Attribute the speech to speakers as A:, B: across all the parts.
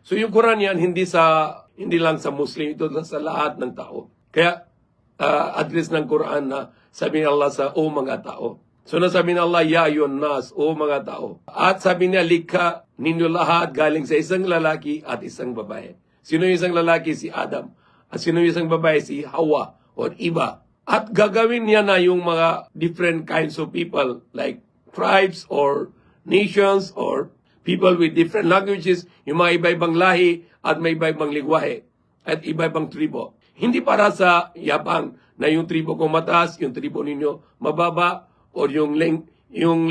A: So yung Quran yan, hindi lang sa Muslim, ito lang sa lahat ng tao. Kaya, address ng Quran na sabi ni Allah sa, o mga tao. So nasabi ni Allah, ya yun nas, o mga tao. At sabi niya, likha ninyo lahat galing sa isang lalaki at isang babae. Sino yung isang lalaki? Si Adam. At sino yung isang babae? Si Hawa or Iba. At gagawin niya na yung mga different kinds of people like tribes or nations or people with different languages, yung mga iba-ibang lahi at may iba-ibang lingwahe at iba-ibang tribo. Hindi para sa yapang na yung tribo ko mataas, yung tribo ninyo mababa, or yung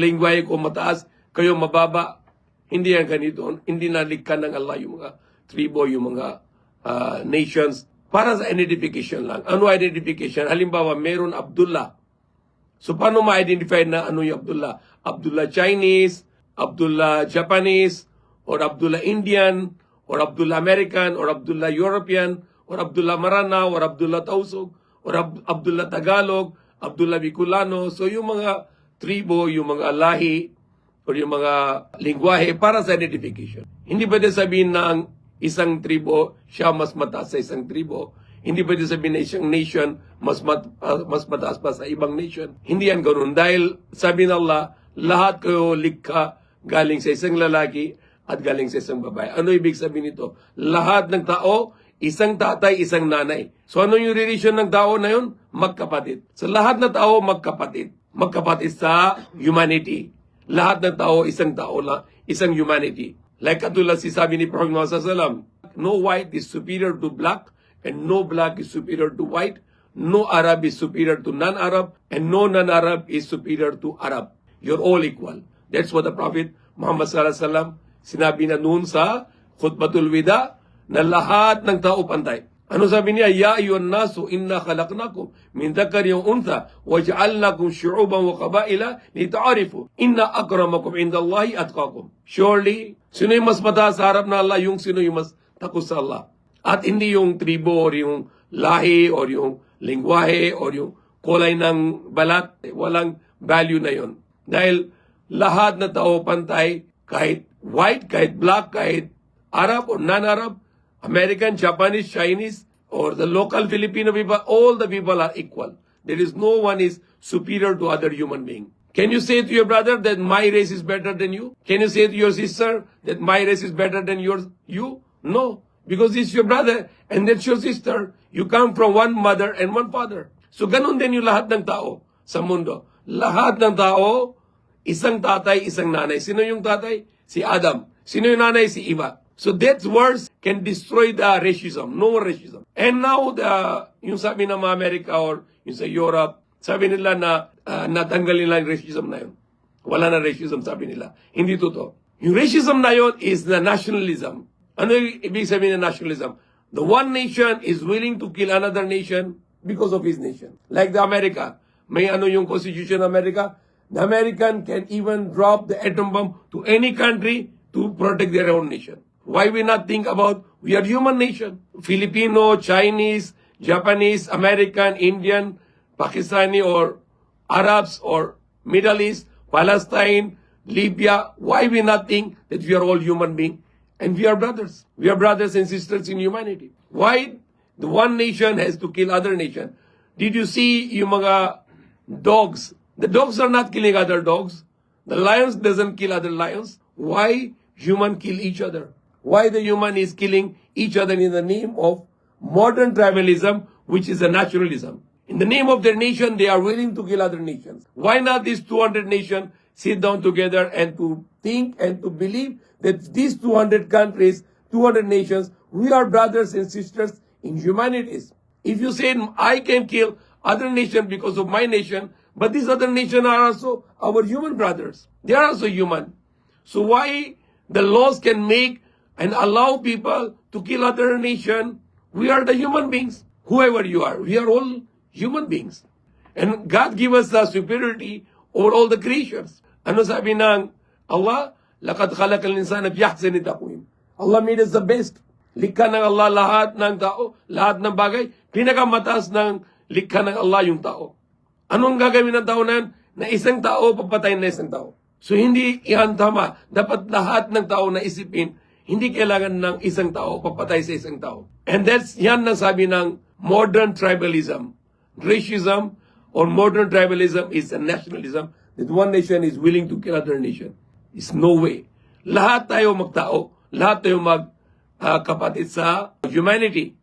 A: lingwahe ko mataas, kayo mababa. Hindi yan ganito. Hindi nalikha ng Allah yung mga tribo, yung mga nations. Para sa identification lang. Ano identification? Halimbawa, meron Abdullah. So, paano ma-identify na ano yung Abdullah? Abdullah Chinese, Abdullah Japanese, or Abdullah Indian, or Abdullah American, or Abdullah European, or Abdullah Marana, or Abdullah Tausug, or Abdullah Tagalog, Abdullah Bicolano. So, yung mga tribo, yung mga lahi, or yung mga lingwahe para sa identification. Hindi pwede sabihin na ang isang tribo, siya mas mataas sa isang tribo. Hindi pwede sabihin na isang nation mas mataas pa sa ibang nation. Hindi yan ganoon. Dahil sabi ng Allah, lahat kayo likha galing sa isang lalaki at galing sa isang babae. Ano ibig sabihin nito? Lahat ng tao, isang tatay, isang nanay. So ano yung relation ng tao na yun? Magkapatid. So lahat ng tao, magkapatid. Magkapatid sa humanity. Lahat ng tao lang, isang humanity. Like katulad si sabi ni Prophet Muhammad SAW, no white is superior to black, and no black is superior to white, no Arab is superior to non-Arab, and no non-Arab is superior to Arab. You're all equal. That's what the Prophet Muhammad SAW sinabi na noon sa Khutbatul Wida, na lahat ng tao pantay. Ano sabi niya? Ya ayyuhan nasu inna khalaqnakum min dhakarin wa untha wa ja'alnakum syu'uban wa qabaila lita'arifu inna akramakum indallahi atqakum. Surely, sino yung mas mataas sa harap na Allah? Yung sino yung mas takot sa Allah. At hindi yung tribo or yung lahi or yung lingwahe or yung kulay ng balat. Walang value na yon. Dahil lahat na tao pantay, kahit white, kahit black, kahit Arab or non-Arab, American, Japanese, Chinese, or the local Filipino people, all the people are equal. There is no one is superior to other human being. Can you say to your brother that my race is better than you? Can you say to your sister that my race is better than you? No, because it's your brother and that's your sister. You come from one mother and one father. So ganun din yung lahat ng tao sa mundo. Lahat ng tao, isang tatay, isang nanay. Sino yung tatay? Si Adam. Sino yung nanay? Si Eva. So that words can destroy the racism. No more racism. And now, yung sabi ng mga Amerika or yung sa Europe, sabi nila na natanggal nila yung racism na yun. Wala na racism, sabi nila. Hindi totoo. Yung racism na yun is the nationalism. Ano yung ibig sabihin ng nationalism? The one nation is willing to kill another nation because of his nation. Like the America. May ano yung Constitution ng America? The American can even drop the atom bomb to any country to protect their own nation. Why we not think about, we are human nation. Filipino, Chinese, Japanese, American, Indian, Pakistani, or Arabs, or Middle East, Palestine, Libya. Why we not think that we are all human beings? And we are brothers. We are brothers and sisters in humanity. Why the one nation has to kill other nation? Did you see yung mga dogs? The dogs are not killing other dogs. The lions doesn't kill other lions. Why human kill each other? Why the human is killing each other in the name of modern tribalism, which is a naturalism. In the name of their nation, they are willing to kill other nations. Why not these 200 nations sit down together and to think and to believe that these 200 countries, 200 nations, we are brothers and sisters in humanities. If you say, I can kill other nation because of my nation, but these other nations are also our human brothers. They are also human. So why the laws can make and allow people to kill other nation? We are the human beings. Whoever you are, we are all human beings. And God give us the superiority over all the creatures. Ano sabi ng Allah? Laqad khalaqal insana fi ahsani taqwim. Allah made us the best. Likha ng Allah lahat ng tao, lahat ng bagay. Pinakamataas ng likha ng Allah yung tao. Anong gagawin ng tao na yan? Na isang tao, papatayin na isang tao. So hindi yan tama. Dapat lahat ng tao na isipin, Hindi kailangan ng isang tao, papatay sa isang tao. And yan ang sabi ng modern tribalism. Racism or modern tribalism is a nationalism that one nation is willing to kill other nation. It's no way. Lahat tayo magtao. Lahat tayo magkapatid sa humanity.